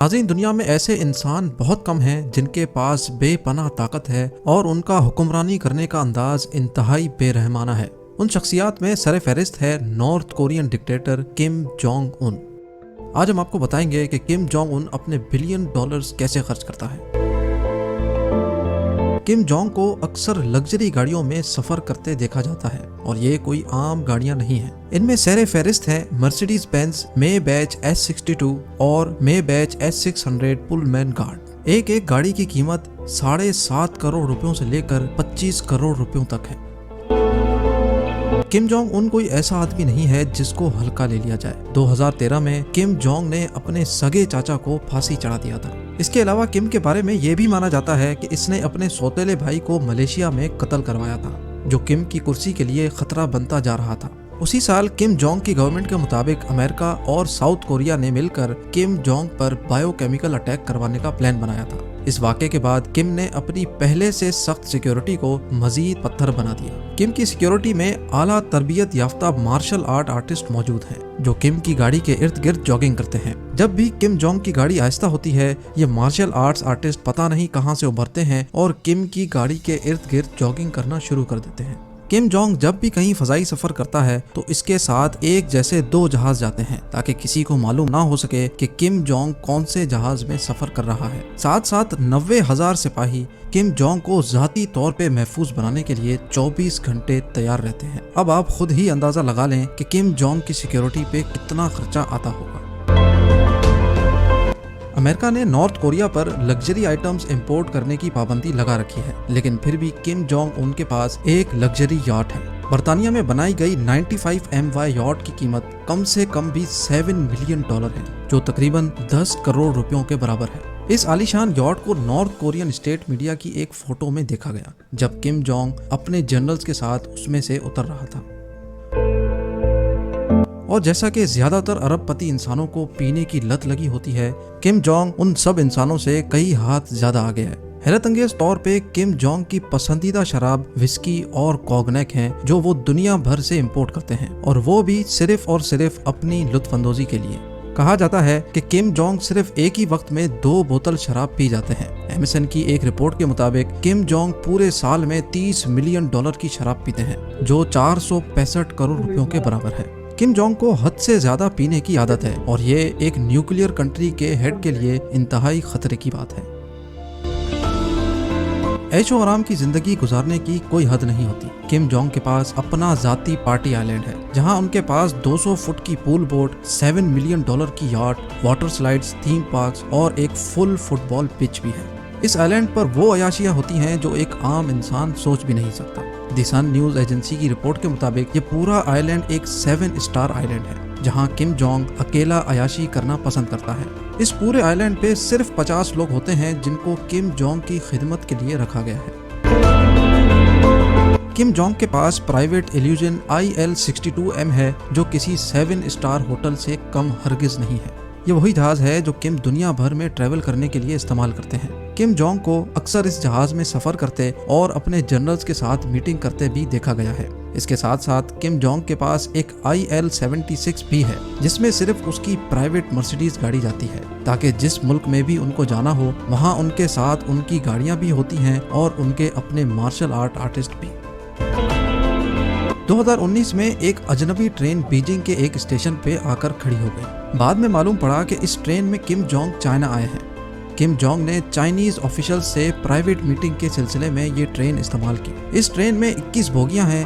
नाज़रीन, दुनिया में ऐसे इंसान बहुत कम हैं जिनके पास बेपनाह ताकत है और उनका हुक्मरानी करने का अंदाज इंतहाई बेरहमाना है। उन शख्सियात में सरफहरिस्त है north Korean dictator Kim Jong Un. आज हम आपको बताएंगे कि किम जोंग उन अपने बिलियन डॉलर्स कैसे खर्च करता है। किम जोंग को अक्सर लग्जरी गाड़ियों में सफर करते देखा जाता है और ये कोई आम गाड़ियां नहीं हैं। इनमें सरफहरिस्त हैं मर्सिडीज बेंज मेबैच S62 और मेबैच S600 पुलमैन गार्ड। एक एक गाड़ी की कीमत 7.5 करोड़ रुपयों से लेकर 25 करोड़ रुपयों तक है। किम जोंग उन कोई ऐसा आदमी नहीं है जिसको हल्का ले लिया जाए। 2013 में किम जोंग ने अपने सगे चाचा को फांसी चढ़ा दिया था। इसके अलावा किम के बारे में ये भी माना जाता है कि इसने अपने सौतेले भाई को मलेशिया में कत्ल करवाया था, जो किम की कुर्सी के लिए खतरा बनता जा रहा था। उसी साल किम जोंग की गवर्नमेंट के मुताबिक अमेरिका और साउथ कोरिया ने मिलकर किम जोंग पर बायोकेमिकल अटैक करवाने का प्लान बनाया था। इस वाक़े के बाद किम ने अपनी पहले से सख्त सिक्योरिटी को मजीद पत्थर बना दिया। किम की सिक्योरिटी में आला तरबियत याफ्ता मार्शल आर्ट आर्टिस्ट मौजूद हैं, जो किम की गाड़ी के इर्द गिर्द जॉगिंग करते हैं। जब भी किम जोंग की गाड़ी आहिस्ता होती है, ये मार्शल आर्ट्स आर्टिस्ट पता नहीं कहां से उभरते हैं और किम की गाड़ी के इर्द गिर्द जॉगिंग करना शुरू कर देते हैं। किम जोंग जब भी कहीं फजाई सफर करता है तो इसके साथ एक जैसे 2 जहाज जाते हैं ताकि किसी को मालूम ना हो सके कि किम जोंग कौन से जहाज में सफर कर रहा है। साथ साथ 90,000 सिपाही किम जोंग को जाती तौर पे महफूज बनाने के लिए 24 घंटे तैयार रहते हैं। अब आप खुद ही अंदाजा लगा लें कि किम जोंग की सिक्योरिटी पे कितना खर्चा आता होगा। अमेरिका ने नॉर्थ कोरिया पर लग्जरी आइटम्स इंपोर्ट करने की पाबंदी लगा रखी है, लेकिन फिर भी किम जोंग उनके पास एक लग्जरी याट है। बर्तानिया में बनाई गई 95 MY याट की कीमत कम से कम भी $7 मिलियन है, जो तकरीबन 10 करोड़ रुपयों के बराबर है। इस आलीशान याट को नॉर्थ कोरियन स्टेट मीडिया की एक फोटो में देखा गया जब किम जोंग अपने जनरल्स के साथ उसमें से उतर रहा था। और जैसा कि ज्यादातर अरबपति इंसानों को पीने की लत लगी होती है, किम जोंग उन सब इंसानों से कई हाथ ज्यादा आगे है। हैरत अंगेज तौर पे किम जोंग की पसंदीदा शराब विस्की और कॉग्नैक हैं, जो वो दुनिया भर से इंपोर्ट करते हैं, और वो भी सिर्फ और सिर्फ अपनी लुत्फअंदोजी के लिए। कहा जाता है कि किम जोंग सिर्फ एक ही वक्त में 2 बोतल शराब पी जाते हैं। एमएसएन की एक रिपोर्ट के मुताबिक किम जोंग पूरे साल में $30 मिलियन की शराब पीते हैं, जो 465 करोड़ रुपयों के बराबर है। किम जोंग को हद से ज्यादा पीने की आदत है और ये एक न्यूक्लियर कंट्री के हेड के लिए इंतहाई खतरे की बात है। ऐशो आराम की जिंदगी गुजारने की कोई हद नहीं होती। किम जोंग के पास अपना जाती पार्टी आइलैंड है, जहां उनके पास 200 फुट की पूल बोट, $7 मिलियन की yacht, water slides, theme parks और एक फुल फुटबॉल पिच भी है। इस आइलैंड पर वो अयाशियां होती हैं जो एक आम इंसान सोच भी नहीं सकता। द सन न्यूज एजेंसी की रिपोर्ट के मुताबिक ये पूरा आइलैंड एक 7 स्टार आइलैंड है, जहां किम जोंग अकेला अयाशी करना पसंद करता है। इस पूरे आइलैंड पे सिर्फ 50 लोग होते हैं जिनको किम जोंग की खिदमत के लिए रखा गया है। किम जोंग के पास प्राइवेट इल्यूजन IL-62M है, जो किसी 7 स्टार होटल से कम हरगिज नहीं है। ये वही जहाज है जो किम दुनिया भर में ट्रैवल करने के लिए इस्तेमाल करते हैं। किम जोंग को अक्सर इस जहाज में सफर करते और अपने जनरल्स के साथ मीटिंग करते भी देखा गया है। इसके साथ साथ किम जोंग के पास एक IL-76 भी है, जिसमें सिर्फ उसकी प्राइवेट मर्सिडीज गाड़ी जाती है, ताकि जिस मुल्क में भी उनको जाना हो वहाँ उनके साथ उनकी गाड़ियाँ भी होती हैं और उनके अपने मार्शल आर्ट आर्टिस्ट भी। 2019 में एक अजनबी ट्रेन बीजिंग के एक स्टेशन पे आकर खड़ी हो गई। बाद में मालूम पड़ा कि इस ट्रेन में किम जोंग चाइना आए हैं। किम जोंग ने चाइनीज ऑफिशियल से प्राइवेट मीटिंग के सिलसिले में ये ट्रेन इस्तेमाल की। इस ट्रेन में 21 बोगियां हैं